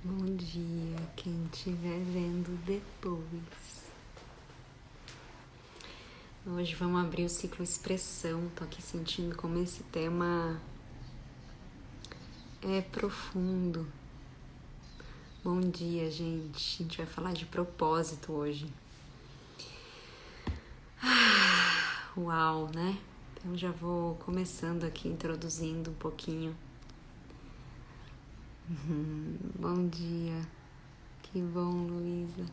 Bom dia, quem estiver vendo depois. Hoje vamos abrir o ciclo expressão. Tô aqui sentindo como esse tema é profundo. Bom dia, gente. A gente vai falar de propósito hoje. Uau, né? Então já vou começando aqui, introduzindo um pouquinho. Bom dia. Que bom, Luísa.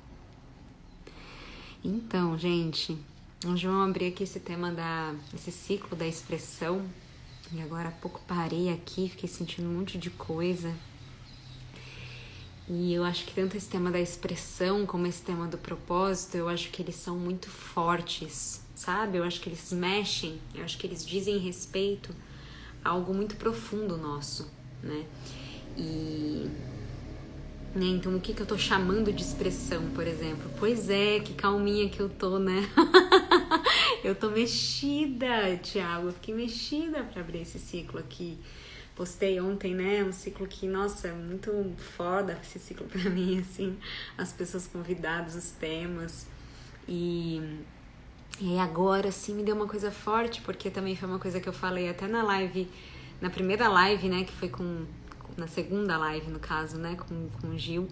Então, gente, hoje vamos abrir aqui esse tema esse ciclo da expressão. E agora há pouco parei aqui, fiquei sentindo um monte de coisa. E eu acho que tanto esse tema da expressão como esse tema do propósito, eu acho que eles são muito fortes, sabe? Eu acho que eles mexem, eu acho que eles dizem respeito a algo muito profundo nosso, né? Então, o que eu tô chamando de expressão, por exemplo? Pois é, que calminha que eu tô, né? Eu tô mexida, Thiago. Eu fiquei mexida pra abrir esse ciclo aqui. Postei ontem, né? Um ciclo que, nossa, é muito foda esse ciclo pra mim, assim. As pessoas convidadas, os temas. E aí agora, assim, me deu uma coisa forte, porque também foi uma coisa que eu falei até na live, na primeira live, né? Que foi na segunda live, no caso, né? Com o Gil.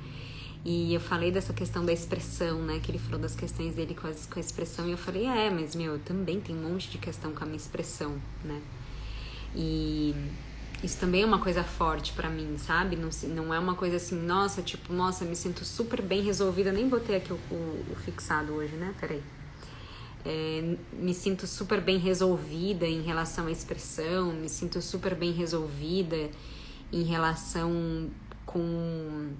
E eu falei dessa questão da expressão, né? Que ele falou das questões dele com a expressão. E eu falei, mas meu, eu também tenho um monte de questão com a minha expressão, né? E isso também é uma coisa forte pra mim, sabe? Não é uma coisa assim, nossa, tipo, nossa, me sinto super bem resolvida. Nem botei aqui o fixado hoje, né? Peraí. Me sinto super bem resolvida em relação à expressão, me sinto super bem resolvida em relação com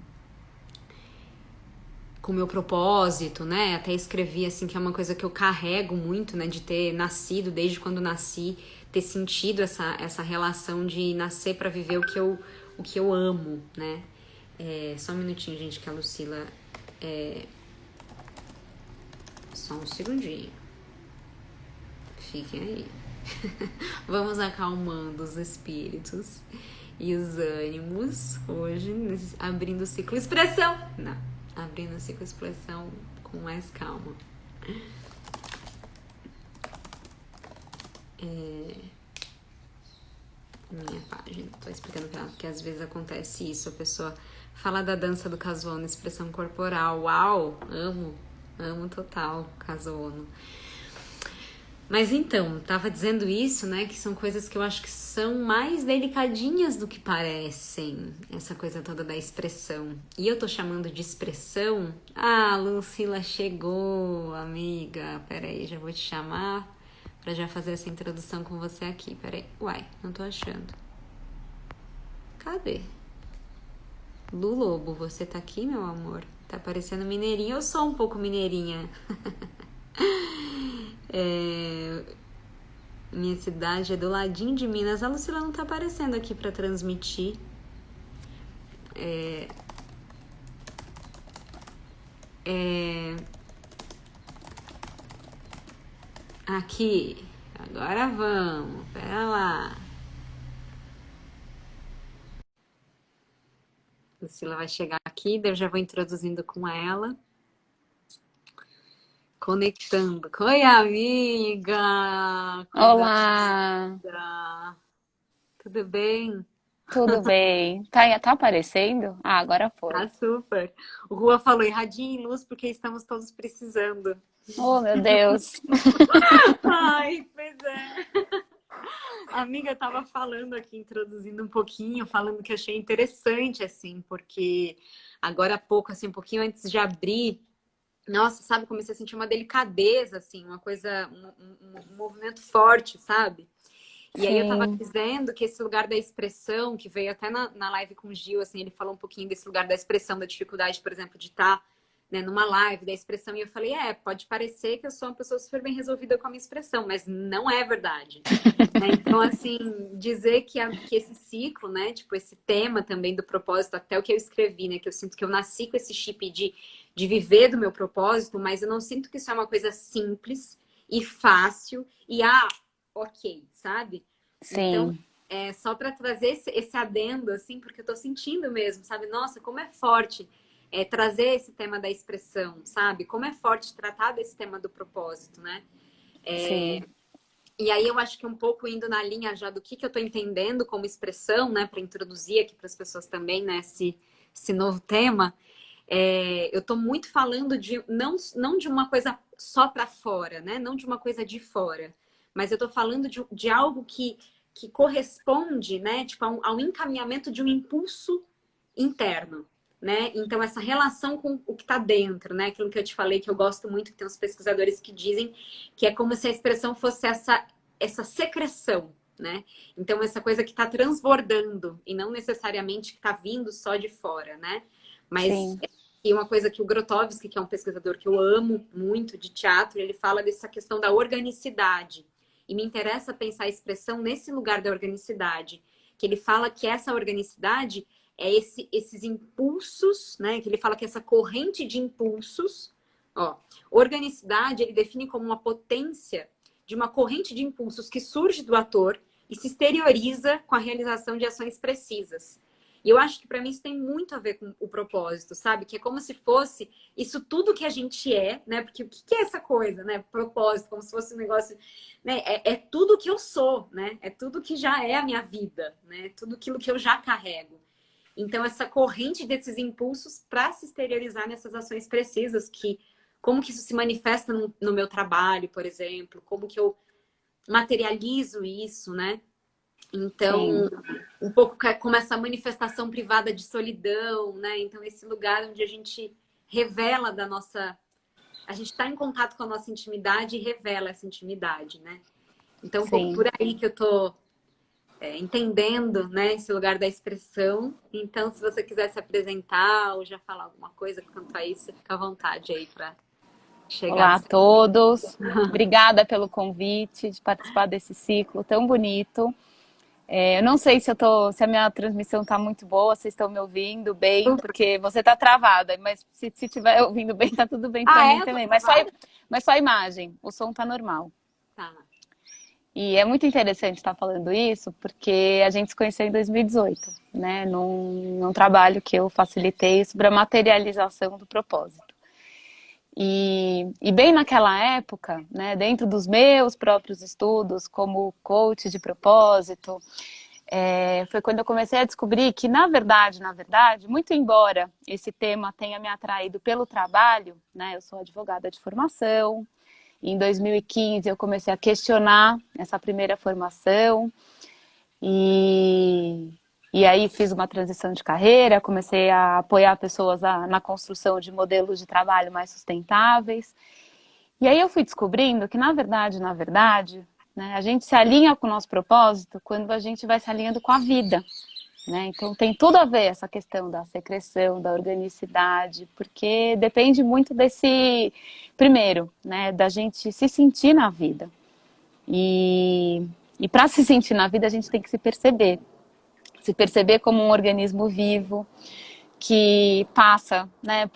com o meu propósito, né? Até escrevi assim que é uma coisa que eu carrego muito, né? De ter nascido desde quando nasci, ter sentido essa relação de nascer para viver o que eu amo, né? Só um minutinho, gente, que a Lucila. Só um segundinho. Fiquem aí. Vamos acalmando os espíritos e os ânimos hoje, abrindo o ciclo expressão. Não, abrindo o ciclo expressão com mais calma. Minha página, tô explicando pra ela, porque às vezes acontece isso, a pessoa fala da dança do Kazuo, expressão corporal, uau, amo total Kazuo. Mas então, tava dizendo isso, né, que são coisas que eu acho que são mais delicadinhas do que parecem, essa coisa toda da expressão. E eu tô chamando de expressão, Lucila chegou, amiga, peraí, já vou te chamar pra já fazer essa introdução com você aqui, peraí, uai, não tô achando. Cadê? Lu Lobo, você tá aqui, meu amor? Tá parecendo mineirinha, eu sou um pouco mineirinha. Minha cidade é do ladinho de Minas. A Lucila não tá aparecendo aqui pra transmitir. Aqui. Agora vamos. Pera lá. A Lucila vai chegar aqui, daí eu já vou introduzindo com ela. Conectando. Oi, amiga! Coisa Olá, linda! Tudo bem? tudo bem? Tá aparecendo? Ah, agora foi. Tá super. O Rua falou erradinho em luz porque estamos todos precisando. Oh, meu Deus. Ai, pois é. A amiga estava falando aqui, introduzindo um pouquinho, falando que achei interessante, assim, porque agora há pouco, assim, um pouquinho antes de abrir, nossa, sabe, comecei a sentir uma delicadeza, assim, uma coisa, um movimento forte, sabe? E aí eu tava Sim, dizendo que esse lugar da expressão, que veio até na live com o Gil, assim, ele falou um pouquinho desse lugar da expressão, da dificuldade, por exemplo, de estar, né, numa live da expressão, e eu falei, pode parecer que eu sou uma pessoa super bem resolvida com a minha expressão, mas não é verdade. Né? Então, assim, dizer que esse ciclo, né, tipo, esse tema também do propósito, até o que eu escrevi, né, que eu sinto que eu nasci com esse chip de viver do meu propósito, mas eu não sinto que isso é uma coisa simples e fácil e, ok, sabe? Então, sim. só para trazer esse adendo, assim, porque eu tô sentindo mesmo, sabe? Nossa, como é forte trazer esse tema da expressão, sabe? Como é forte tratar desse tema do propósito, né? Sim, E aí eu acho que um pouco indo na linha já do que eu tô entendendo como expressão, né? Para introduzir aqui para as pessoas também, né? Esse novo tema. Eu tô muito falando de não de uma coisa só para fora, né? Não de uma coisa de fora. Mas eu tô falando de algo que corresponde, né? Tipo, ao encaminhamento de um impulso interno, né? Então, essa relação com o que está dentro, né? Aquilo que eu te falei, que eu gosto muito, que tem uns pesquisadores que dizem que é como se a expressão fosse essa secreção, né? Então, essa coisa que está transbordando e não necessariamente que está vindo só de fora, né? Mas sim, e uma coisa que o Grotowski, que é um pesquisador que eu amo muito de teatro, ele fala dessa questão da organicidade. E me interessa pensar a expressão nesse lugar da organicidade, que ele fala que essa organicidade esses impulsos, né? Que ele fala que essa corrente de impulsos, ó, organicidade ele define como uma potência de uma corrente de impulsos que surge do ator e se exterioriza com a realização de ações precisas. E eu acho que para mim isso tem muito a ver com o propósito, sabe? Que é como se fosse isso tudo que a gente é, né? Porque o que é essa coisa, né? Propósito, como se fosse um negócio, né? É tudo que eu sou, né? É tudo que já é a minha vida, né? Tudo aquilo que eu já carrego. Então, essa corrente desses impulsos para se exteriorizar nessas ações precisas, como que isso se manifesta no meu trabalho, por exemplo, como que eu materializo isso, né? sim. Então, um pouco como essa manifestação privada de solidão, né? Então, esse lugar onde a gente revela da nossa. A gente está em contato com a nossa intimidade e revela essa intimidade, né? Então, um pouco Sim. por aí que eu tô entendendo, né, esse lugar da expressão. Então, se você quiser se apresentar ou já falar alguma coisa quanto a isso, fica à vontade aí para chegar Olá a no todos. Obrigada pelo convite de participar desse ciclo tão bonito. Eu não sei se a minha transmissão está muito boa, vocês estão me ouvindo bem, super. porque você está travada, mas se estiver ouvindo bem, está tudo bem para Ah, mim eu tô também. travada? Mas só a imagem, o som está normal. Tá. E é muito interessante estar falando isso, porque a gente se conheceu em 2018, né? Num trabalho que eu facilitei sobre a materialização do propósito. E bem naquela época, né, dentro dos meus próprios estudos como coach de propósito, foi quando eu comecei a descobrir que, na verdade, muito embora esse tema tenha me atraído pelo trabalho, né, eu sou advogada de formação, em 2015 eu comecei a questionar essa primeira formação e, e aí fiz uma transição de carreira, comecei a apoiar pessoas na construção de modelos de trabalho mais sustentáveis. E aí eu fui descobrindo que, na verdade, né, a gente se alinha com o nosso propósito quando a gente vai se alinhando com a vida. Né? Então tem tudo a ver essa questão da secreção, da organicidade, porque depende muito primeiro, né, da gente se sentir na vida. E para se sentir na vida a gente tem que se perceber como um organismo vivo que passa, né,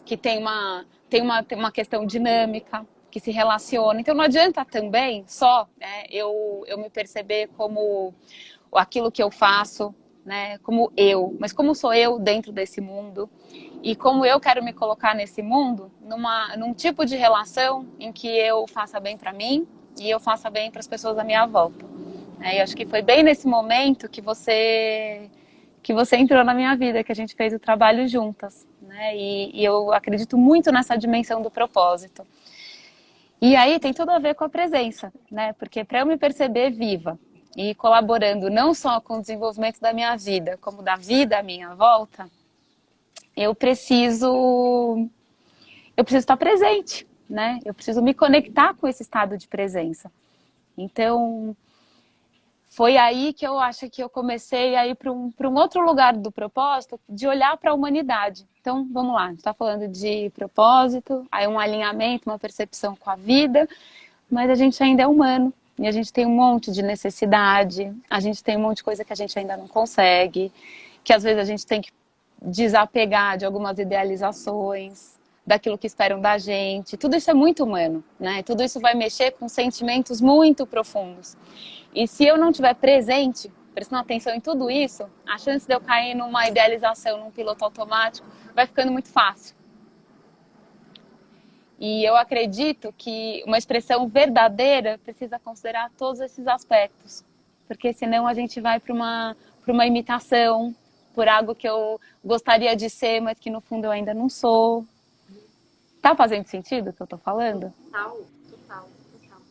que tem uma questão dinâmica, que se relaciona. Então não adianta também só, né, eu me perceber como aquilo que eu faço, né, como mas como sou eu dentro desse mundo e como eu quero me colocar nesse mundo num tipo de relação em que eu faça bem para mim e eu faça bem para as pessoas à minha volta. E acho que foi bem nesse momento que você entrou na minha vida, que a gente fez o trabalho juntas, né? E eu acredito muito nessa dimensão do propósito. E aí tem tudo a ver com a presença, né? Porque para eu me perceber viva e colaborando não só com o desenvolvimento da minha vida, como da vida à minha volta, eu preciso estar presente, né? Eu preciso me conectar com esse estado de presença. Então, foi aí que eu acho que eu comecei a ir para um outro lugar do propósito, de olhar para a humanidade. Então, vamos lá, a gente está falando de propósito, aí um alinhamento, uma percepção com a vida, mas a gente ainda é humano, e a gente tem um monte de necessidade, a gente tem um monte de coisa que a gente ainda não consegue, que às vezes a gente tem que desapegar de algumas idealizações, daquilo que esperam da gente. Tudo isso é muito humano, né? Tudo isso vai mexer com sentimentos muito profundos. E se eu não estiver presente, prestando atenção em tudo isso, a chance de eu cair numa idealização, num piloto automático, vai ficando muito fácil. E eu acredito que uma expressão verdadeira precisa considerar todos esses aspectos. Porque senão a gente vai para uma imitação, por algo que eu gostaria de ser, mas que no fundo eu ainda não sou. Tá fazendo sentido o que eu tô falando? Total, total, total.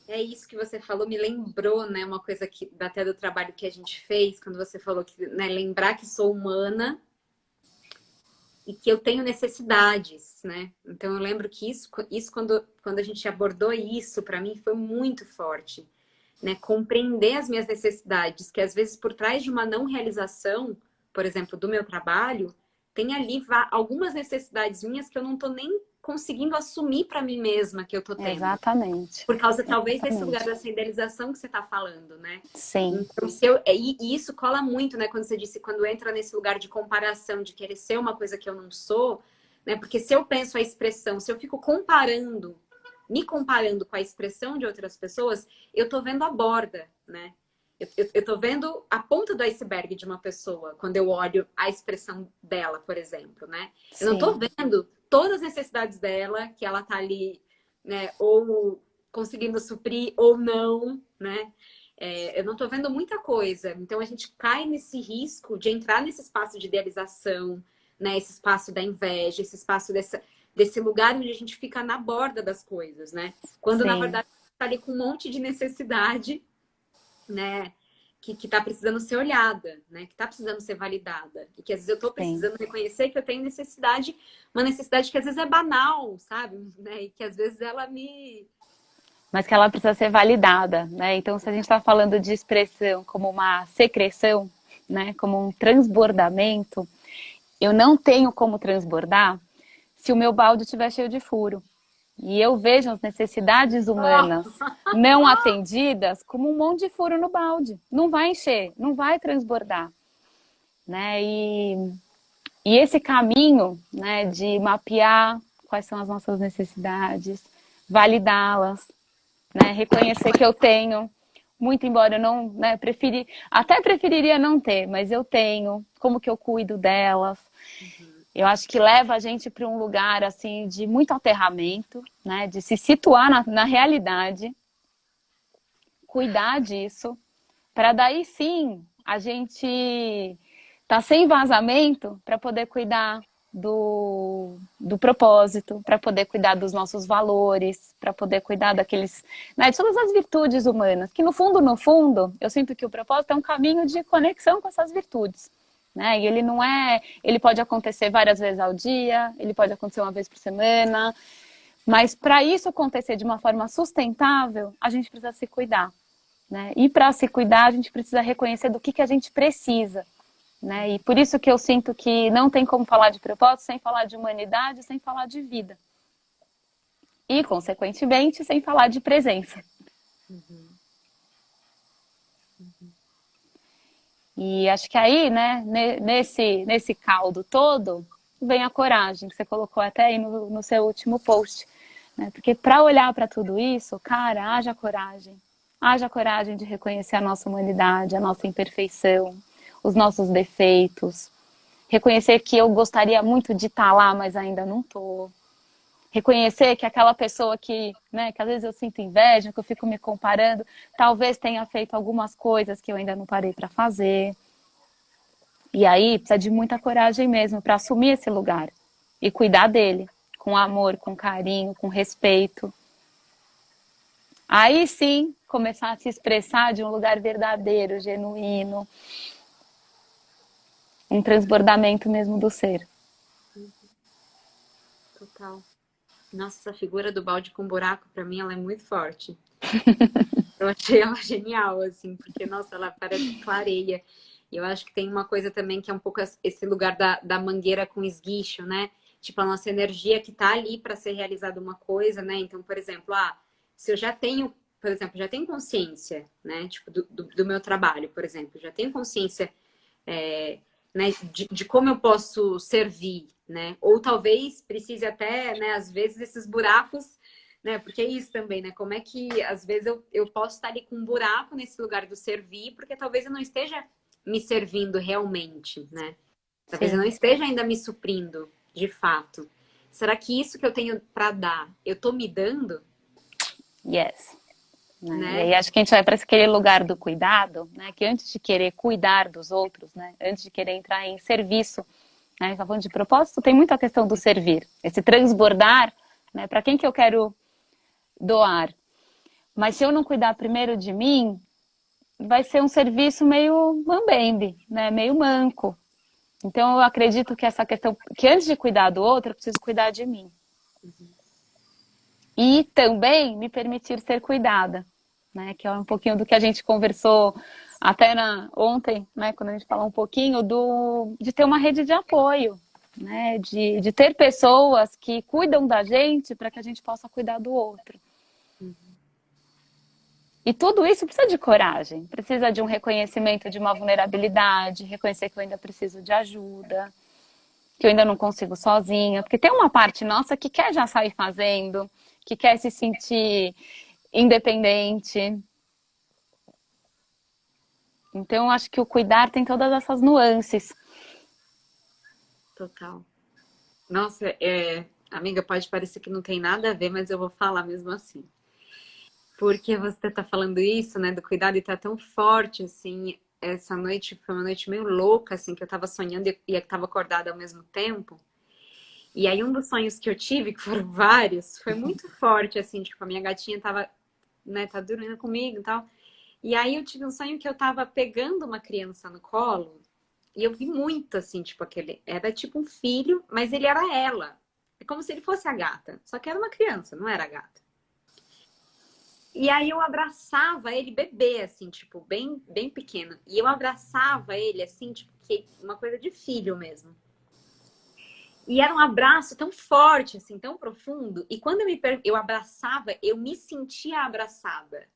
É isso que você falou, me lembrou, né, uma coisa que até do trabalho que a gente fez, quando você falou que, né, lembrar que sou humana e que eu tenho necessidades, né? Então eu lembro que isso quando a gente abordou isso, para mim foi muito forte, né? Compreender as minhas necessidades, que às vezes por trás de uma não realização, por exemplo, do meu trabalho, tem ali algumas necessidades minhas que eu não tô nem conseguindo assumir para mim mesma que eu tô tendo. Exatamente. Por causa, talvez, desse Exatamente. lugar dessa idealização que você está falando, né? Sim. Então, e isso cola muito, né? Quando você disse, quando entra nesse lugar de comparação, de querer ser uma coisa que eu não sou, né? Porque se eu penso a expressão, se eu fico comparando, me comparando com a expressão de outras pessoas, eu tô vendo a borda, né? Eu tô vendo a ponta do iceberg de uma pessoa quando eu olho a expressão dela, por exemplo, né? Eu não tô vendo todas as necessidades dela, que ela tá ali, né? Ou conseguindo suprir ou não, né? Eu não tô vendo muita coisa. Então a gente cai nesse risco de entrar nesse espaço de idealização, né? Esse espaço da inveja, esse espaço desse lugar onde a gente fica na borda das coisas, né? Quando na verdade a gente tá ali com um monte de necessidade, né, que tá precisando ser olhada, né, que tá precisando ser validada. E que às vezes eu tô precisando reconhecer que eu tenho necessidade, uma necessidade que às vezes é banal, sabe? Né, e que às vezes ela me... Mas que ela precisa ser validada, né? Então, se a gente está falando de expressão como uma secreção, né, como um transbordamento, eu não tenho como transbordar se o meu balde estiver cheio de furo. E eu vejo as necessidades humanas não atendidas como um monte de furo no balde. Não vai encher, não vai transbordar. Né? E esse caminho, né, de mapear quais são as nossas necessidades, validá-las, né, reconhecer que eu tenho, muito embora eu não, né, até preferiria não ter, mas eu tenho, como que eu cuido delas. Eu acho que leva a gente para um lugar assim de muito aterramento, né? De se situar na realidade, cuidar disso, para daí sim a gente tá sem vazamento para poder cuidar do propósito, para poder cuidar dos nossos valores, para poder cuidar daqueles, né, de todas as virtudes humanas, que no fundo, eu sinto que o propósito é um caminho de conexão com essas virtudes. Né? E ele não é, ele pode acontecer várias vezes ao dia, ele pode acontecer uma vez por semana, mas para isso acontecer de uma forma sustentável, a gente precisa se cuidar, né? E para se cuidar, a gente precisa reconhecer do que a gente precisa, né? E por isso que eu sinto que não tem como falar de propósito sem falar de humanidade, sem falar de vida. E, consequentemente, sem falar de presença. E acho que aí, né, nesse caldo todo, vem a coragem, que você colocou até aí no seu último post. Né? Porque para olhar para tudo isso, cara, haja coragem. Haja coragem de reconhecer a nossa humanidade, a nossa imperfeição, os nossos defeitos. Reconhecer que eu gostaria muito de estar lá, mas ainda não estou. Reconhecer que aquela pessoa que, né, que às vezes eu sinto inveja, que eu fico me comparando, talvez tenha feito algumas coisas que eu ainda não parei para fazer. E aí precisa de muita coragem mesmo para assumir esse lugar e cuidar dele, com amor, com carinho, com respeito. Aí sim, começar a se expressar de um lugar verdadeiro, genuíno, um transbordamento mesmo do ser. Total. Nossa, essa figura do balde com buraco, pra mim, ela é muito forte. Eu achei ela genial, assim, porque, nossa, ela parece que clareia. E eu acho que tem uma coisa também que é um pouco esse lugar da mangueira com esguicho, né? Tipo, a nossa energia que tá ali para ser realizada uma coisa, né? Então, por exemplo, se eu já tenho, por exemplo, já tenho consciência, né? Tipo, do meu trabalho, por exemplo, já tenho consciência, né, de como eu posso servir, né? Ou talvez precise até, né, às vezes esses buracos né? Porque é isso também, né? Como é que às vezes eu posso estar ali com um buraco nesse lugar do servir, porque talvez eu não esteja me servindo realmente, né? Talvez eu não Sim. esteja ainda me suprindo, de fato. Será que isso que eu tenho para dar, eu tô me dando, Yes. Né? E né? aí acho que a gente vai para aquele lugar do cuidado, né? Que antes de querer cuidar dos outros, né? Antes de querer entrar em serviço, né? Falando de propósito, tem muita questão do servir, esse transbordar, né? Para quem que eu quero doar? Mas se eu não cuidar primeiro de mim, vai ser um serviço meio mambembe, né? Meio manco. Então eu acredito que essa questão, que antes de cuidar do outro, eu preciso cuidar de mim. E também me permitir ser cuidada, né? Que é um pouquinho do que a gente conversou até ontem, né? Quando a gente falou um pouquinho de ter uma rede de apoio, né? De ter pessoas que cuidam da gente para que a gente possa cuidar do outro. E tudo isso precisa de coragem, precisa de um reconhecimento de uma vulnerabilidade, reconhecer que eu ainda preciso de ajuda, que eu ainda não consigo sozinha, porque tem uma parte nossa que quer já sair fazendo, que quer se sentir independente. Então, eu acho que o cuidar tem todas essas nuances. Total. Nossa, amiga, pode parecer que não tem nada a ver, mas eu vou falar mesmo assim. Porque você tá falando isso, né, do cuidado e tá tão forte, assim, essa noite foi uma noite meio louca, assim, que eu tava sonhando e eu tava acordada ao mesmo tempo. E aí um dos sonhos que eu tive, que foram vários, foi muito forte, assim, tipo, a minha gatinha tava, né, tá dormindo comigo e tal. E aí eu tive um sonho que eu tava pegando uma criança no colo e eu vi muito, assim, tipo, era tipo um filho, mas ele era ela. É como se ele fosse a gata, só que era uma criança, não era a gata. E aí eu abraçava ele, bebê, assim, tipo, bem, bem pequeno. E eu abraçava ele, assim, tipo, uma coisa de filho mesmo. E era um abraço tão forte, assim, tão profundo. E quando eu abraçava, eu me sentia abraçada.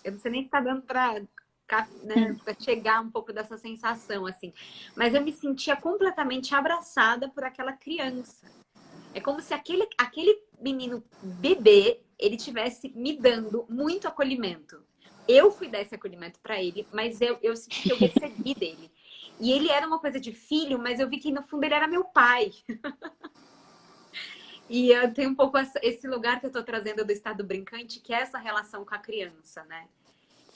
Eu não sei nem se tá dando pra, né, pra chegar um pouco dessa sensação, assim. Mas eu me sentia completamente abraçada por aquela criança. É como se aquele menino bebê, ele tivesse me dando muito acolhimento. Eu fui dar esse acolhimento para ele, mas eu senti que eu recebi dele. E ele era uma coisa de filho, mas eu vi que no fundo ele era meu pai. E eu tenho um pouco esse lugar que eu tô trazendo do estado brincante, que é essa relação com a criança, né?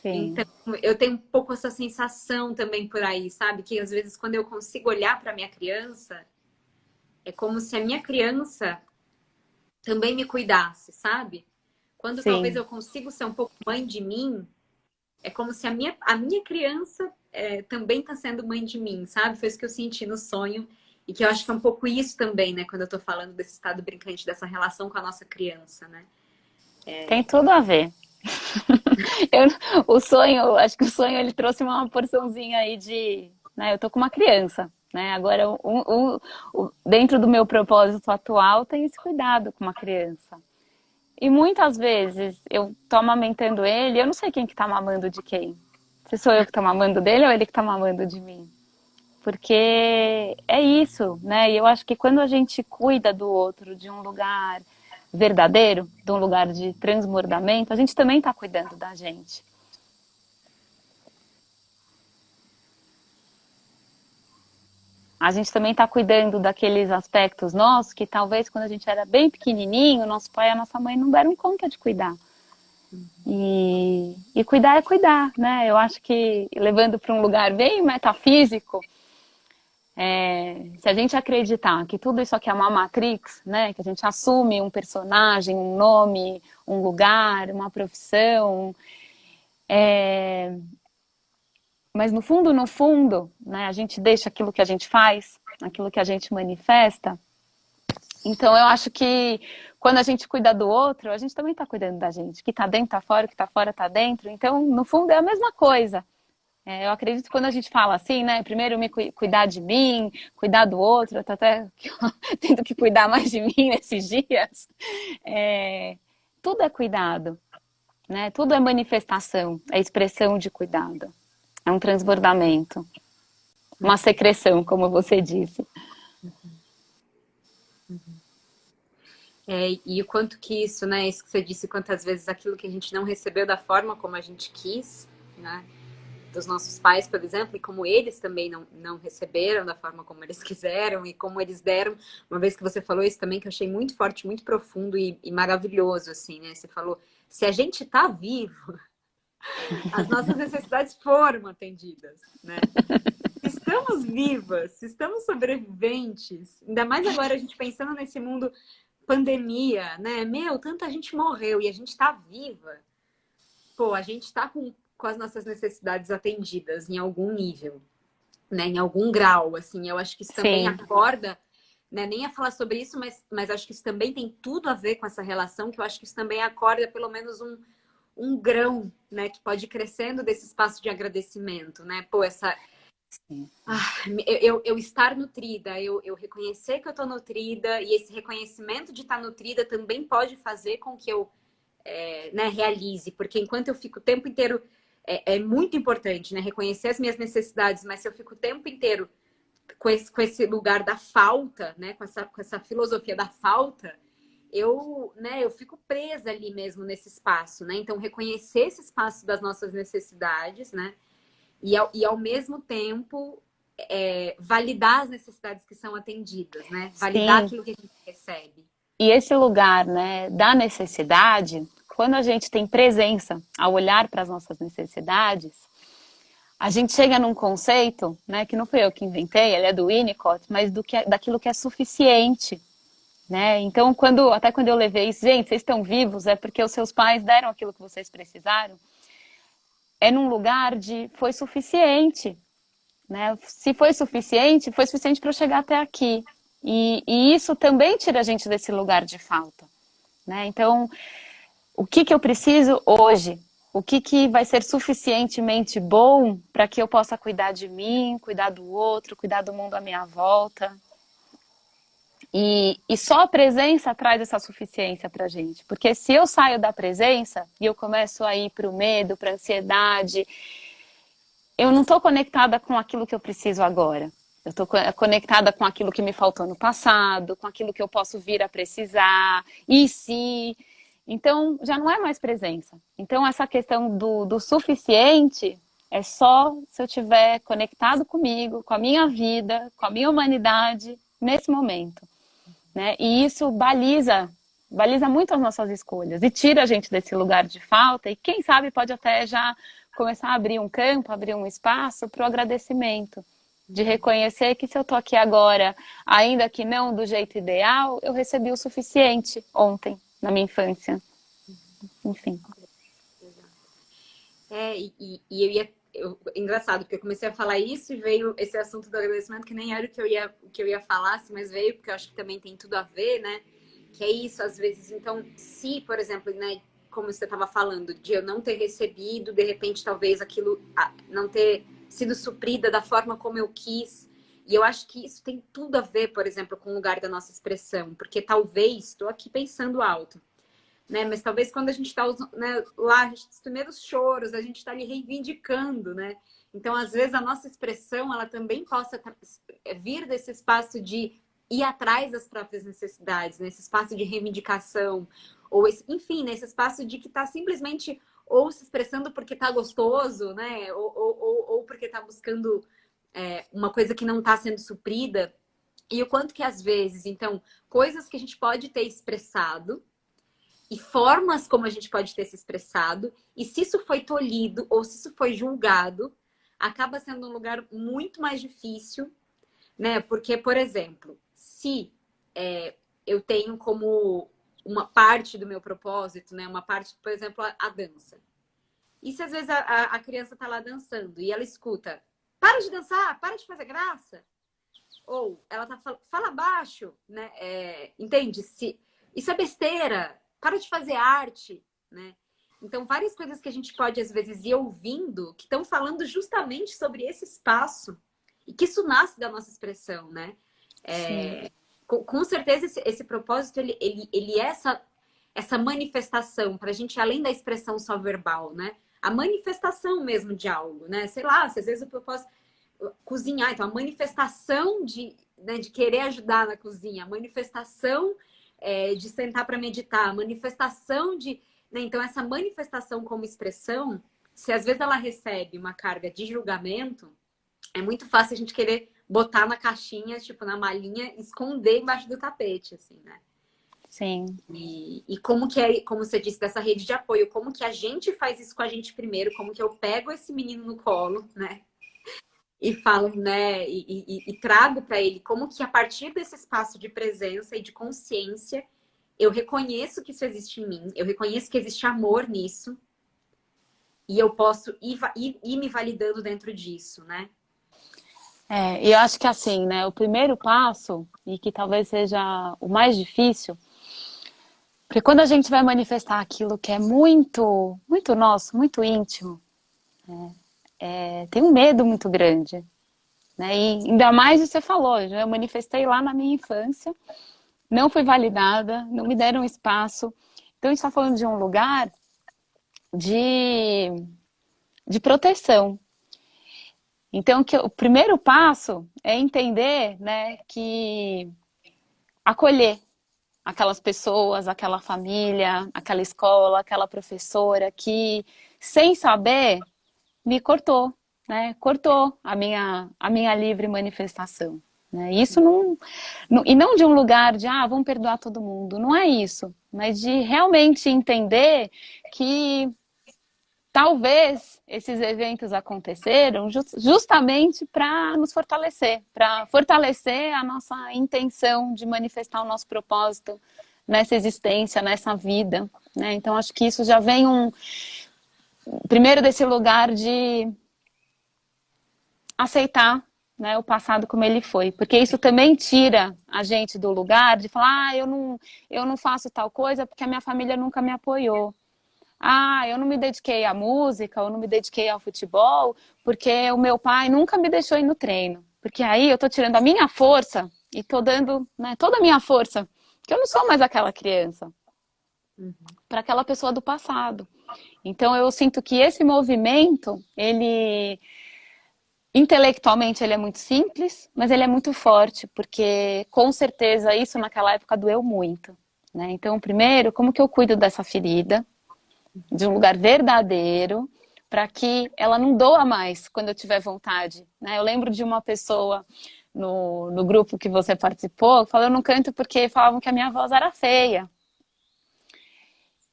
Sim. Então, eu tenho um pouco essa sensação também por aí, sabe? Que às vezes quando eu consigo olhar para minha criança, é como se a minha criança também me cuidasse, sabe? Quando talvez Sim. eu consigo ser um pouco mãe de mim, é como se a minha criança também tá sendo mãe de mim, sabe? Foi isso que eu senti no sonho. E que eu acho que é um pouco isso também, né? Quando eu tô falando desse estado brincante, dessa relação com a nossa criança, né? Tem tudo a ver. Acho que o sonho ele trouxe uma porçãozinha aí de, né, eu tô com uma criança, né? Agora, dentro do meu propósito atual, tem esse cuidado com uma criança. E muitas vezes eu tô amamentando ele, eu não sei quem que tá mamando de quem. Se sou eu que tô mamando dele ou ele que tá mamando de mim. Porque é isso, né? E eu acho que quando a gente cuida do outro de um lugar verdadeiro, de um lugar de transbordamento, a gente também está cuidando da gente. A gente também está cuidando daqueles aspectos nossos que talvez quando a gente era bem pequenininho, nosso pai e a nossa mãe não deram conta de cuidar. E cuidar é cuidar, né? Eu acho que levando para um lugar bem metafísico, se a gente acreditar que tudo isso aqui é uma matrix, né? Que a gente assume um personagem, um nome, um lugar, uma profissão, mas no fundo, né? A gente deixa aquilo que a gente faz, aquilo que a gente manifesta. Então eu acho que quando a gente cuida do outro, a gente também está cuidando da gente. O que está dentro está fora, o que está fora está dentro. Então, no fundo, é a mesma coisa. Eu acredito que quando a gente fala assim, né? Primeiro me cuidar de mim, cuidar do outro, eu tô até tendo que cuidar mais de mim nesses dias. Tudo é cuidado, né? Tudo é manifestação, é expressão de cuidado. É um transbordamento, uma secreção, como você disse. E o quanto que isso, né? Isso que você disse, quantas vezes aquilo que a gente não recebeu da forma como a gente quis, né? Dos nossos pais, por exemplo, e como eles também não receberam da forma como eles quiseram e como eles deram. Uma vez que você falou isso também, que eu achei muito forte, muito profundo e maravilhoso, assim, né? Você falou, se a gente tá vivo, as nossas necessidades foram atendidas, né? Se estamos vivas, se estamos sobreviventes, ainda mais agora a gente pensando nesse mundo pandemia, né? Meu, tanta gente morreu e a gente tá viva. Pô, a gente tá com as nossas necessidades atendidas em algum nível, né? Em algum grau, assim. Eu acho que isso também Sim, acorda, né? Nem a falar sobre isso, mas acho que isso também tem tudo a ver com essa relação, que eu acho que isso também acorda pelo menos um grão, né? Que pode ir crescendo desse espaço de agradecimento, né? Pô, sim, eu estar nutrida, eu reconhecer que eu tô nutrida, e esse reconhecimento de estar nutrida também pode fazer com que eu né, realize, porque enquanto eu fico o tempo inteiro, é muito importante, né, reconhecer as minhas necessidades, mas se eu fico o tempo inteiro com esse lugar da falta, né, com essa filosofia da falta, eu fico presa ali mesmo nesse espaço, né, então reconhecer esse espaço das nossas necessidades, né, e ao mesmo tempo validar as necessidades que são atendidas, né, validar sim. aquilo que a gente recebe. E esse lugar, né, da necessidade, quando a gente tem presença ao olhar para as nossas necessidades, a gente chega num conceito, né, que não foi eu que inventei, ele é do Winnicott, mas daquilo que é suficiente, né? Então, até quando eu levei isso, gente, vocês estão vivos, é porque os seus pais deram aquilo que vocês precisaram. É num lugar de foi suficiente, né? Se foi suficiente para eu chegar até aqui. E isso também tira a gente desse lugar de falta, né? Então, o que eu preciso hoje? O que vai ser suficientemente bom para que eu possa cuidar de mim, cuidar do outro, cuidar do mundo à minha volta? E só a presença traz essa suficiência para a gente. Porque se eu saio da presença e eu começo a ir para o medo, para a ansiedade, eu não estou conectada com aquilo que eu preciso agora. Eu estou conectada com aquilo que me faltou no passado, com aquilo que eu posso vir a precisar, e se. Então, já não é mais presença. Então, essa questão do suficiente é só se eu estiver conectado comigo, com a minha vida, com a minha humanidade, nesse momento, né? E isso baliza muito as nossas escolhas e tira a gente desse lugar de falta e quem sabe pode até já começar a abrir um campo, abrir um espaço para o agradecimento, de reconhecer que se eu tô aqui agora, ainda que não do jeito ideal, eu recebi o suficiente ontem, na minha infância. Enfim. Engraçado, porque eu comecei a falar isso e veio esse assunto do agradecimento, que nem era o que eu ia falar, assim, mas veio, porque eu acho que também tem tudo a ver, né? Que é isso, às vezes, então, se, por exemplo, né, como você estava falando, de eu não ter recebido, de repente, talvez aquilo não ter sido suprida da forma como eu quis. E eu acho que isso tem tudo a ver, por exemplo, com o lugar da nossa expressão, porque talvez, estou aqui pensando alto, né? Mas talvez quando a gente está, né, lá, a gente, os primeiros choros, a gente está ali reivindicando, né? Então, às vezes, a nossa expressão, ela também possa vir desse espaço de ir atrás das próprias necessidades, nesse espaço de reivindicação, ou enfim, nesse espaço de que está simplesmente ou se expressando porque está gostoso, né? Ou porque está buscando uma coisa que não está sendo suprida. E o quanto que, às vezes, então, coisas que a gente pode ter expressado, e formas como a gente pode ter se expressado, e se isso foi tolhido ou se isso foi julgado, acaba sendo um lugar muito mais difícil, né? Porque, por exemplo, se eu tenho como uma parte do meu propósito, né? Uma parte, por exemplo, a dança. E se às vezes a criança tá lá dançando e ela escuta, para de dançar, para de fazer graça, ou ela tá falando, fala baixo, né? Entende? Isso é besteira, para de fazer arte, né? Então, várias coisas que a gente pode, às vezes, ir ouvindo, que estão falando justamente sobre esse espaço, e que isso nasce da nossa expressão, né? Com certeza, esse propósito, ele é essa manifestação, para a gente, além da expressão só verbal, né? A manifestação mesmo de algo, né? Sei lá, se às vezes o propósito cozinhar, então a manifestação de querer ajudar na cozinha, a manifestação de sentar para meditar, manifestação de... Né? Então, essa manifestação como expressão, se às vezes ela recebe uma carga de julgamento, é muito fácil a gente querer botar na caixinha, tipo, na malinha, esconder embaixo do tapete, assim, né? Sim. E como que é, como você disse, dessa rede de apoio, como que a gente faz isso com a gente primeiro, como que eu pego esse menino no colo, né? E falo, né? E trago para ele como que a partir desse espaço de presença e de consciência, eu reconheço que isso existe em mim, eu reconheço que existe amor nisso, e eu posso ir me validando dentro disso, né? E eu acho que assim, né, o primeiro passo, e que talvez seja o mais difícil, porque quando a gente vai manifestar aquilo que é muito, muito nosso, muito íntimo, tem um medo muito grande, né? E ainda mais você falou, eu manifestei lá na minha infância, não fui validada, não me deram espaço. Então a gente está falando de um lugar de, de proteção. Então o primeiro passo é entender, né, que acolher aquelas pessoas, aquela família, aquela escola, aquela professora que, sem saber, me cortou, né? Cortou a minha livre manifestação. Né? Isso e não de um lugar de, vamos perdoar todo mundo, não é isso, mas de realmente entender que talvez esses eventos aconteceram justamente para nos fortalecer, para fortalecer a nossa intenção de manifestar o nosso propósito nessa existência, nessa vida. Né? Então, acho que isso já vem primeiro desse lugar de aceitar, né, o passado como ele foi, porque isso também tira a gente do lugar de falar, eu não faço tal coisa porque a minha família nunca me apoiou. Eu não me dediquei à música, eu não me dediquei ao futebol, porque o meu pai nunca me deixou ir no treino. Porque aí eu tô tirando a minha força e tô dando, né, toda a minha força, que eu não sou mais aquela criança, para aquela pessoa do passado. Então eu sinto que esse movimento, ele intelectualmente ele é muito simples, mas ele é muito forte, porque com certeza isso naquela época doeu muito. Né? Então, primeiro, como que eu cuido dessa ferida? De um lugar verdadeiro, para que ela não doa mais quando eu tiver vontade. Né? Eu lembro de uma pessoa no grupo que você participou, falando eu não canto porque falavam que a minha voz era feia.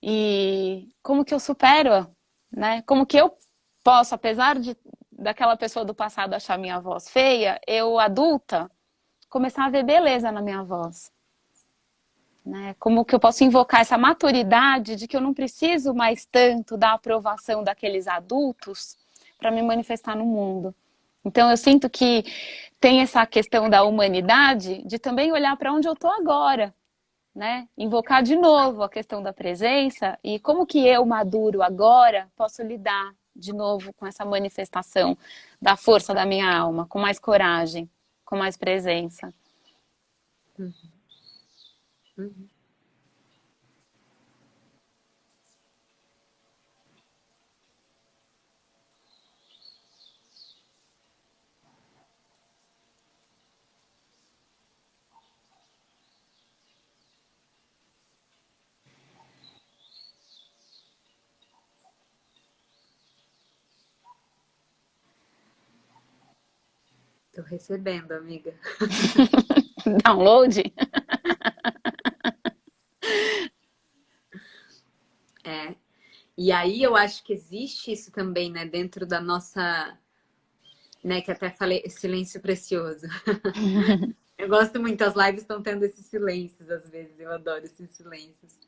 E como que eu supero? Né? Como que eu posso, apesar daquela pessoa do passado achar minha voz feia, eu, adulta, começar a ver beleza na minha voz? Né? Como que eu posso invocar essa maturidade de que eu não preciso mais tanto da aprovação daqueles adultos para me manifestar no mundo. Então eu sinto que tem essa questão da humanidade de também olhar para onde eu estou agora, né? Invocar de novo a questão da presença e como que eu, maduro agora, posso lidar de novo com essa manifestação da força da minha alma, com mais coragem, com mais presença. Uhum. Uhum. Tô recebendo, amiga. Download? É. E aí eu acho que existe isso também, né, dentro da nossa, né, que até falei, silêncio precioso. Eu gosto muito, as lives estão tendo esses silêncios às vezes, eu adoro esses silêncios.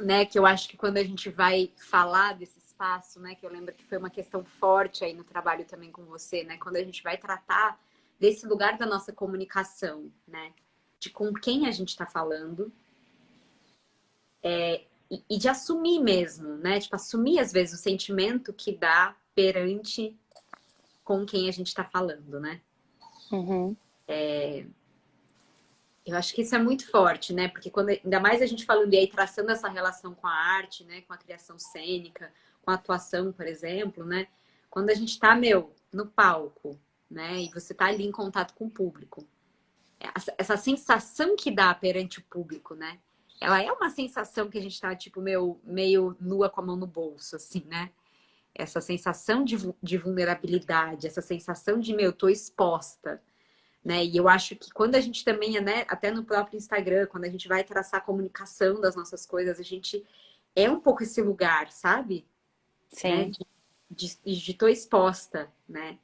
Né, que eu acho que quando a gente vai falar desse espaço, né, que eu lembro que foi uma questão forte aí no trabalho também com você, né, quando a gente vai tratar desse lugar da nossa comunicação, né, de com quem a gente está falando, e de assumir mesmo, né, tipo, assumir às vezes o sentimento que dá perante com quem a gente está falando, né. Uhum. Eu acho que isso é muito forte, né? Porque quando, ainda mais a gente falando e aí traçando essa relação com a arte, né? Com a criação cênica, com a atuação, por exemplo, né? Quando a gente tá, no palco, né? E você tá ali em contato com o público. essa sensação que dá perante o público, né? Ela é uma sensação que a gente tá, tipo, meio nua com a mão no bolso, assim, né? Essa sensação de vulnerabilidade, essa sensação de, meu, tô exposta, né? E eu acho que quando a gente também, né, até no próprio Instagram, quando a gente vai traçar a comunicação das nossas coisas, a gente é um pouco esse lugar, sabe? Né? Sim. De tô exposta, né?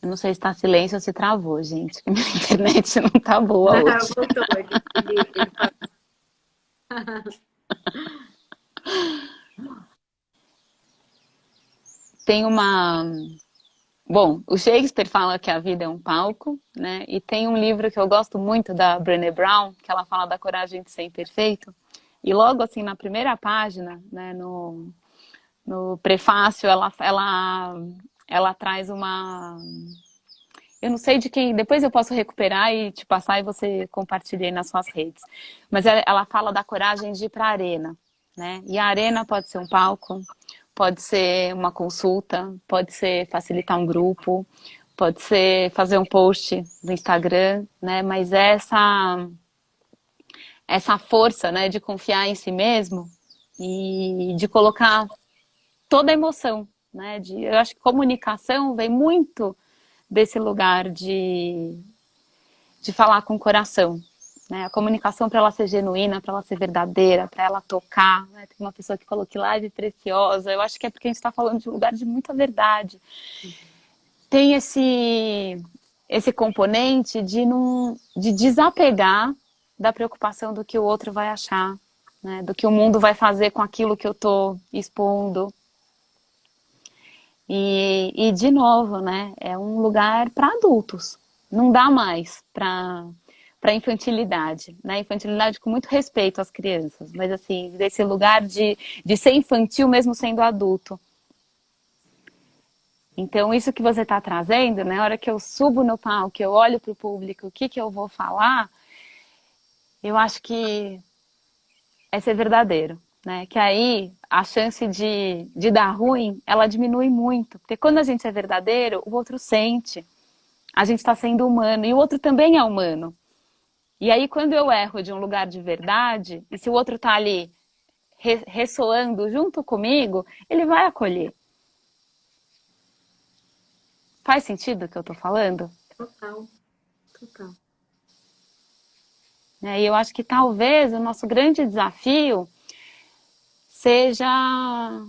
Eu não sei se tá silêncio ou se travou, gente. Minha internet não tá boa hoje. Voltou, ele fala, Tem uma. Bom, o Shakespeare fala que a vida é um palco, né? E tem um livro que eu gosto muito da Brené Brown, que ela fala da coragem de ser imperfeito. E logo assim, na primeira página, né, no prefácio, ela traz uma. Eu não sei de quem, depois eu posso recuperar e te passar e você compartilha aí nas suas redes. Mas ela fala da coragem de ir para a arena, né? E a arena pode ser um palco, pode ser uma consulta, pode ser facilitar um grupo, pode ser fazer um post no Instagram, né? Mas é essa força, né, de confiar em si mesmo e de colocar toda a emoção, né? Eu acho que comunicação vem muito desse lugar de falar com o coração. Né? A comunicação, para ela ser genuína, para ela ser verdadeira, para ela tocar. Né? Tem uma pessoa que falou que live preciosa. Eu acho que é porque a gente está falando de um lugar de muita verdade. Tem esse componente de desapegar da preocupação do que o outro vai achar, né? Do que o mundo vai fazer com aquilo que eu estou expondo. De novo, né? É um lugar para adultos. Não dá mais para infantilidade, né? Infantilidade com muito respeito às crianças, mas assim, desse lugar de ser infantil mesmo sendo adulto. Então, isso que você está trazendo, né? Na hora que eu subo no palco, eu olho para o público, o que eu vou falar, eu acho que é ser verdadeiro. Né? Que aí a chance de dar ruim, ela diminui muito. Porque quando a gente é verdadeiro, o outro sente. A gente está sendo humano e o outro também é humano. E aí quando eu erro de um lugar de verdade, e se o outro está ali ressoando junto comigo, ele vai acolher. Faz sentido o que eu estou falando? total, total. E eu acho que talvez o nosso grande desafio seja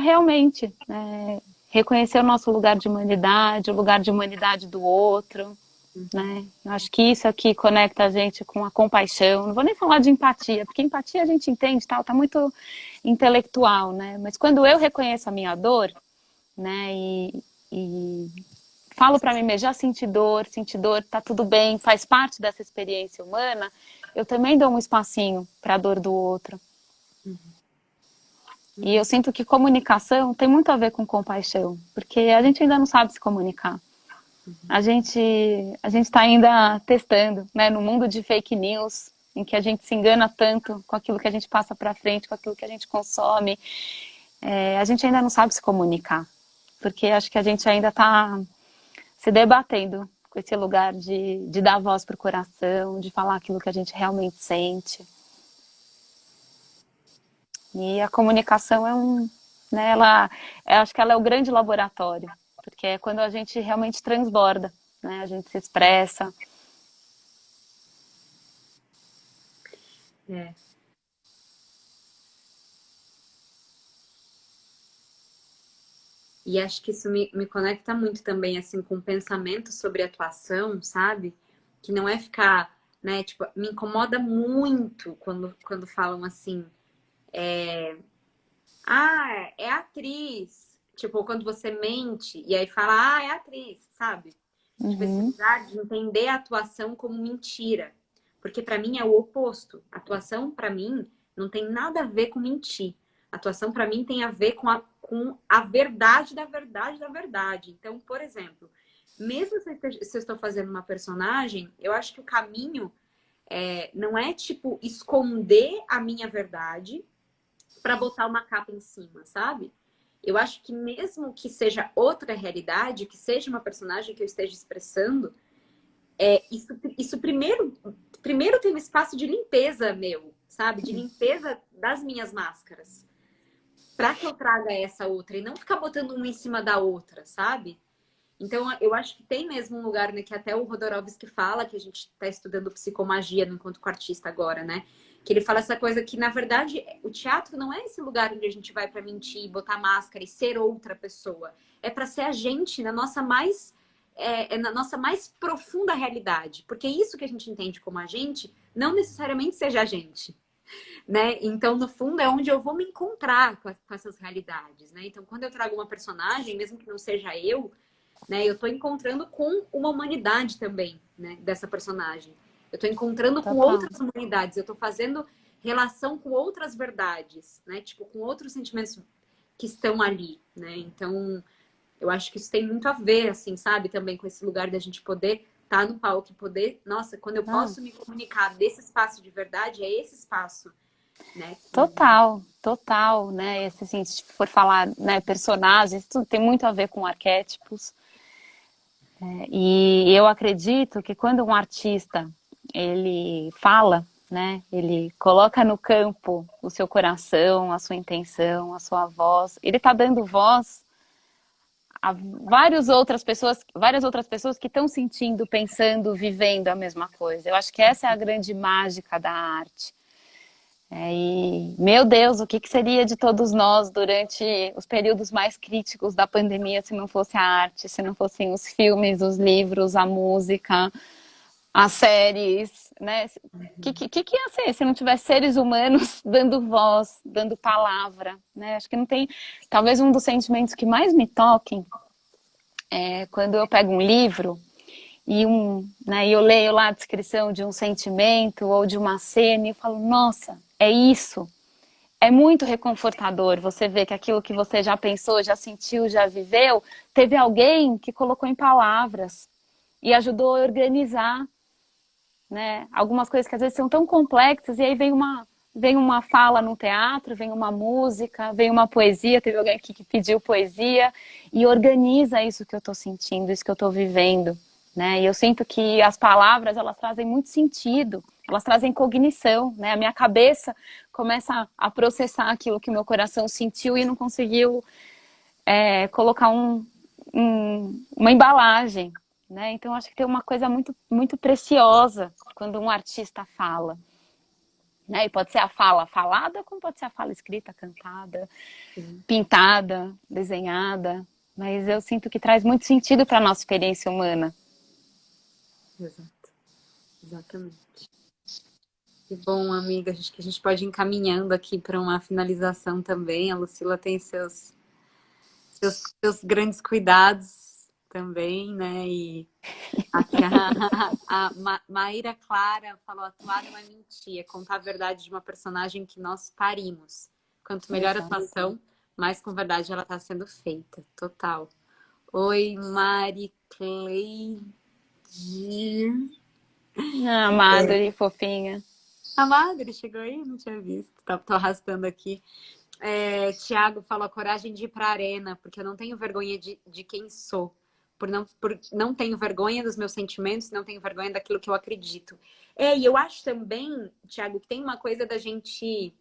realmente, né, reconhecer o nosso lugar de humanidade, o lugar de humanidade do outro, né? Eu acho que isso aqui conecta a gente com a compaixão. Não vou nem falar de empatia, porque empatia a gente entende, tá muito intelectual, né? Mas quando eu reconheço a minha dor, né, e falo para mim mesmo, já senti dor, tá tudo bem, faz parte dessa experiência humana, eu também dou um espacinho para a dor do outro. E eu sinto que comunicação tem muito a ver com compaixão, porque a gente ainda não sabe se comunicar. A gente está ainda testando, né, no mundo de fake news, em que a gente se engana tanto com aquilo que a gente passa para frente, com aquilo que a gente consome. A gente ainda não sabe se comunicar, porque acho que a gente ainda está se debatendo com esse lugar de dar voz para o coração, de falar aquilo que a gente realmente sente. E a comunicação né, eu acho que ela é o grande laboratório, porque é quando a gente realmente transborda, né, a gente se expressa. É. E acho que isso me conecta muito também, assim, com o pensamento sobre atuação, sabe? Que não é ficar, né? Tipo, me incomoda muito quando falam assim, é atriz. Tipo, quando você mente e aí fala, é atriz, sabe? Tipo, esse Uhum. lugar de entender a atuação como mentira. Porque pra mim é o oposto. Atuação, pra mim, não tem nada a ver com mentir. Atuação, pra mim, tem a ver com a verdade da verdade da verdade. Então, por exemplo, mesmo se eu estou fazendo uma personagem, eu acho que o caminho não é, tipo, esconder a minha verdade, para botar uma capa em cima, sabe? Eu acho que mesmo que seja outra realidade, que seja uma personagem que eu esteja expressando, isso primeiro tem um espaço de limpeza meu, sabe? De limpeza das minhas máscaras. Para que eu traga essa outra e não ficar botando uma em cima da outra, sabe? Então, eu acho que tem mesmo um lugar, né, que até o Rodorovsky fala, que a gente está estudando psicomagia no Encontro com o Artista agora, né? Que ele fala essa coisa que, na verdade, o teatro não é esse lugar onde a gente vai para mentir, botar máscara e ser outra pessoa. É para ser a gente na nossa mais profunda realidade. Porque isso que a gente entende como a gente, não necessariamente seja a gente. Né? Então, no fundo, é onde eu vou me encontrar com essas realidades, né? Então, quando eu trago uma personagem, mesmo que não seja eu, né, eu tô encontrando com uma humanidade também, né, dessa personagem. Eu tô encontrando com Total. outras humanidades, eu tô fazendo relação com outras verdades, né? Tipo, com outros sentimentos que estão ali, né? Então, eu acho que isso tem muito a ver, assim, sabe? Também com esse lugar da gente poder estar no palco e poder... Nossa, quando eu Ah, posso me comunicar desse espaço de verdade, é esse espaço, né? total, total, né? Esse, assim, se for falar, né, personagens, tudo tem muito a ver com arquétipos. E eu acredito que quando um artista ele fala, né, ele coloca no campo o seu coração, a sua intenção, a sua voz, ele está dando voz a várias outras pessoas que estão sentindo, pensando, vivendo a mesma coisa. Eu acho que essa é a grande mágica da arte. E, meu Deus, o que seria de todos nós durante os períodos mais críticos da pandemia se não fosse a arte, se não fossem os filmes, os livros, a música, as séries, né? Que ia ser se não tivesse seres humanos dando voz, dando palavra, né? Acho que não tem... Talvez um dos sentimentos que mais me toquem é quando eu pego um livro e eu leio lá a descrição de um sentimento ou de uma cena e eu falo, nossa, é isso. É muito reconfortador você ver que aquilo que você já pensou, já sentiu, já viveu, teve alguém que colocou em palavras e ajudou a organizar, né? Algumas coisas que às vezes são tão complexas e aí vem uma fala no teatro, vem uma música, vem uma poesia, teve alguém aqui que pediu poesia e organiza isso que eu estou sentindo, isso que eu estou vivendo, né? E eu sinto que as palavras, elas trazem muito sentido, elas trazem cognição, né? A minha cabeça começa a processar aquilo que o meu coração sentiu e não conseguiu colocar uma embalagem, né? Então acho que tem uma coisa muito, muito preciosa quando um artista fala. Né? E pode ser a fala falada, como pode ser a fala escrita, cantada, Sim, pintada, desenhada. Mas eu sinto que traz muito sentido para a nossa experiência humana. exato. Exatamente. Que bom, amiga. Acho que a gente pode ir encaminhando aqui para uma finalização também. A Lucila tem seus grandes cuidados também, né? E aqui a Maíra Clara falou: atuar não é mentir, é contar a verdade de uma personagem que nós parimos. Quanto melhor a Exato. atuação, mais com verdade ela está sendo feita. Total. Oi, Mari Cleide. Ah, Madre, fofinha. A Madre chegou aí? Não tinha visto. Tô arrastando aqui. Tiago falou a coragem de ir para a arena, porque eu não tenho vergonha de quem sou. Por não tenho vergonha dos meus sentimentos, não tenho vergonha daquilo que eu acredito. E eu acho também, Tiago, que tem uma coisa da gente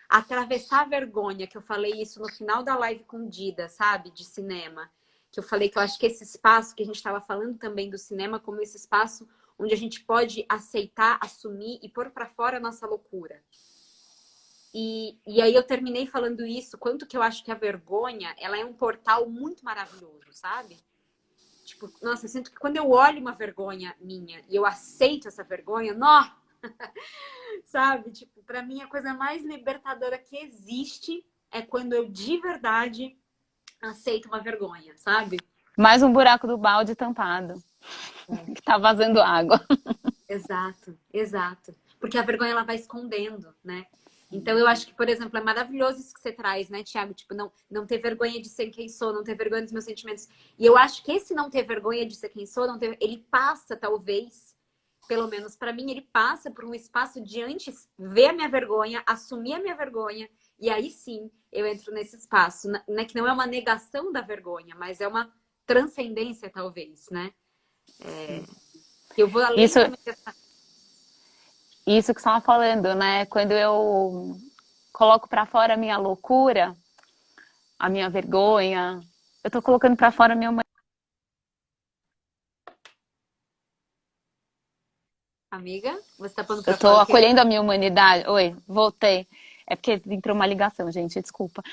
atravessar a vergonha, que eu falei isso no final da live com Dida, sabe? De cinema. Que eu falei que eu acho que esse espaço que a gente estava falando também do cinema como esse espaço onde a gente pode aceitar, assumir e pôr para fora a nossa loucura. E aí eu terminei falando isso, quanto que eu acho que a vergonha, ela é um portal muito maravilhoso, sabe? Tipo, nossa, eu sinto que quando eu olho uma vergonha minha e eu aceito essa vergonha, nó! Sabe? Tipo, pra mim a coisa mais libertadora que existe é quando eu de verdade aceito uma vergonha, sabe? Mais um buraco do balde tampado, que tá vazando água. Exato, exato. Porque a vergonha ela vai escondendo, né? Então eu acho que, por exemplo, é maravilhoso isso que você traz, né, Tiago? Tipo, não ter vergonha de ser quem sou, não ter vergonha dos meus sentimentos. E eu acho que esse não ter vergonha de ser quem sou, ele passa, talvez, pelo menos para mim, ele passa por um espaço de antes ver a minha vergonha, assumir a minha vergonha E aí sim, eu entro nesse espaço, né, que não é uma negação da vergonha, mas é uma transcendência, talvez, né? Eu vou além Isso, também dessa... isso que você estava falando, né? Quando eu coloco para fora a minha loucura, a minha vergonha, eu tô colocando para fora a minha. Amiga, você tá pondo Eu pra tô fora o quê? acolhendo a minha humanidade. Oi, voltei. É porque entrou uma ligação, gente, desculpa.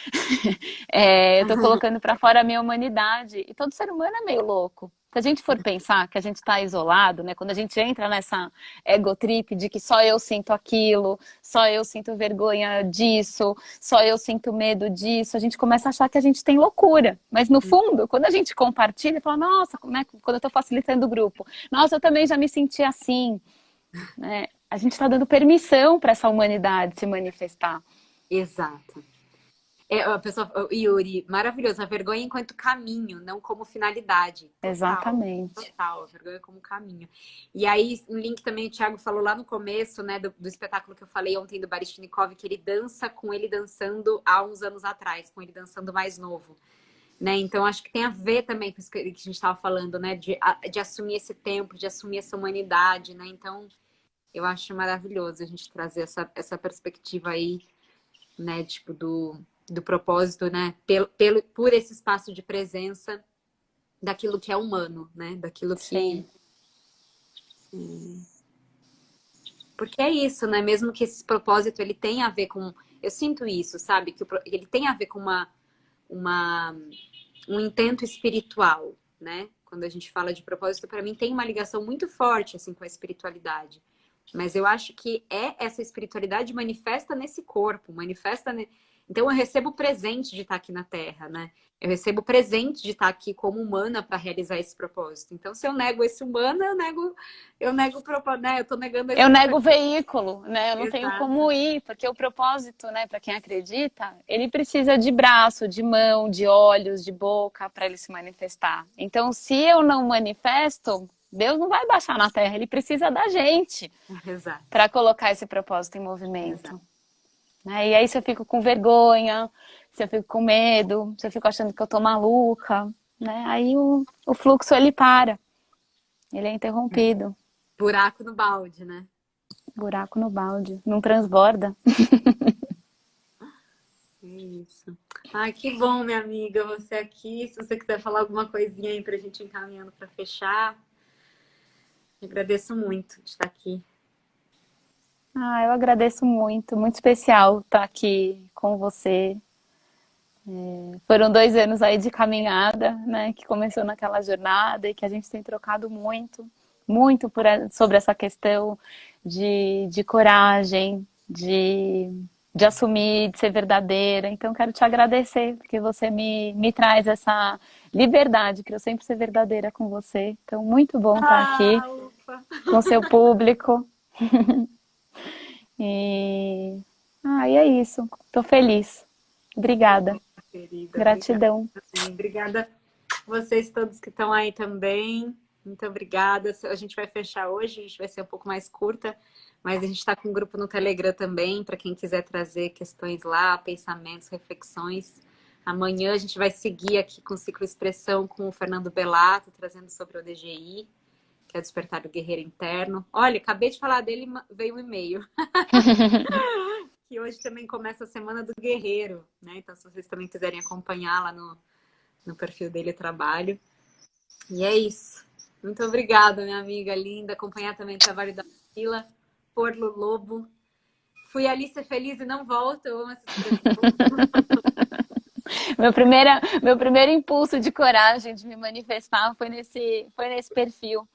Eu tô colocando pra fora a minha humanidade. E todo ser humano é meio louco. Se a gente for pensar que a gente tá isolado, né? Quando a gente entra nessa ego trip de que só eu sinto aquilo, só eu sinto vergonha disso, só eu sinto medo disso, a gente começa a achar que a gente tem loucura. Mas no fundo, quando a gente compartilha, fala, nossa, né? Quando eu tô facilitando o grupo, nossa, eu também já me senti assim, né? A gente está dando permissão para essa humanidade se manifestar. Exato. A pessoa, o Yuri, maravilhoso. A vergonha enquanto caminho, não como finalidade. Total, Exatamente. total. A vergonha como caminho. E aí, um link também, o Thiago falou lá no começo, né, do espetáculo que eu falei ontem do Baryshnikov, que ele dança com ele dançando há uns anos atrás, com ele dançando mais novo. Né? Então, acho que tem a ver também com isso que a gente estava falando, né? De assumir esse tempo, de assumir essa humanidade, né? Então, eu acho maravilhoso a gente trazer essa perspectiva aí, né? Tipo, do propósito, né? Por esse espaço de presença daquilo que é humano, né? Daquilo Sim. que... Porque é isso, né? Mesmo que esse propósito, ele tenha a ver com... Eu sinto isso, sabe? Que ele tem a ver com uma um intento espiritual, né? Quando a gente fala de propósito, para mim tem uma ligação muito forte assim com a espiritualidade. Mas eu acho que essa espiritualidade manifesta nesse corpo, Então eu recebo o presente de estar aqui na Terra, né? Eu recebo o presente de estar aqui como humana para realizar esse propósito. Então, se eu nego esse humano, eu nego o propósito, né? Eu tô negando a Eu nego o espiritualidade. veículo, né? Eu não tenho Exato. como ir, porque o propósito, né, para quem acredita, ele precisa de braço, de mão, de olhos, de boca para ele se manifestar. Então, se eu não manifesto, Deus não vai baixar na Terra, ele precisa da gente Exato. para colocar esse propósito em Exato. movimento. Né? E aí, se eu fico com vergonha, se eu fico com medo, se eu fico achando que eu tô maluca, né? Aí o fluxo ele para, ele é interrompido. Buraco no balde, né? Buraco no balde, não transborda. É isso. Ai, que bom, minha amiga, você aqui. Se você quiser falar alguma coisinha aí pra gente ir encaminhando para fechar, eu agradeço muito de estar aqui. Ah, eu agradeço muito, muito especial estar aqui com você. Foram 2 anos aí de caminhada, né, que começou naquela jornada e que a gente tem trocado muito, muito sobre essa questão de coragem, de assumir, de ser verdadeira. Então, quero te agradecer, porque você me traz essa liberdade, que eu sempre ser verdadeira com você. Então, muito bom estar aqui Ah, ufa. com o seu público. E é isso. Estou feliz. Obrigada. Querida, obrigada Gratidão. também. Obrigada vocês todos que estão aí também. Muito obrigada. A gente vai fechar hoje, a gente vai ser um pouco mais curta, mas a gente está com um grupo no Telegram também, para quem quiser trazer questões lá, pensamentos, reflexões. Amanhã a gente vai seguir aqui com o Ciclo Expressão com o Fernando Bellato, trazendo sobre o DGI, que é o Despertar do Guerreiro Interno. Olha, acabei de falar dele, veio um e-mail. Que hoje também começa a Semana do Guerreiro, né? Então, se vocês também quiserem acompanhar lá no perfil dele o trabalho. E é isso. Muito obrigada, minha amiga linda. Acompanhar também o trabalho da Fila, Porlo Lobo. Fui ali ser feliz e não volto. Eu amo essa expressão. Meu primeiro impulso de coragem de me manifestar foi nesse perfil.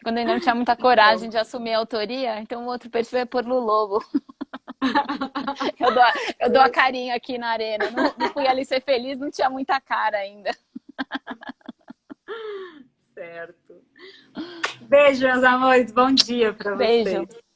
Quando eu ainda não tinha muita coragem de assumir a autoria, então o outro perfil é por Lobo. Eu dou a carinha aqui na arena. Não fui ali ser feliz, não tinha muita cara ainda. Certo. Beijo, meus amores. Bom dia para Beijo. vocês.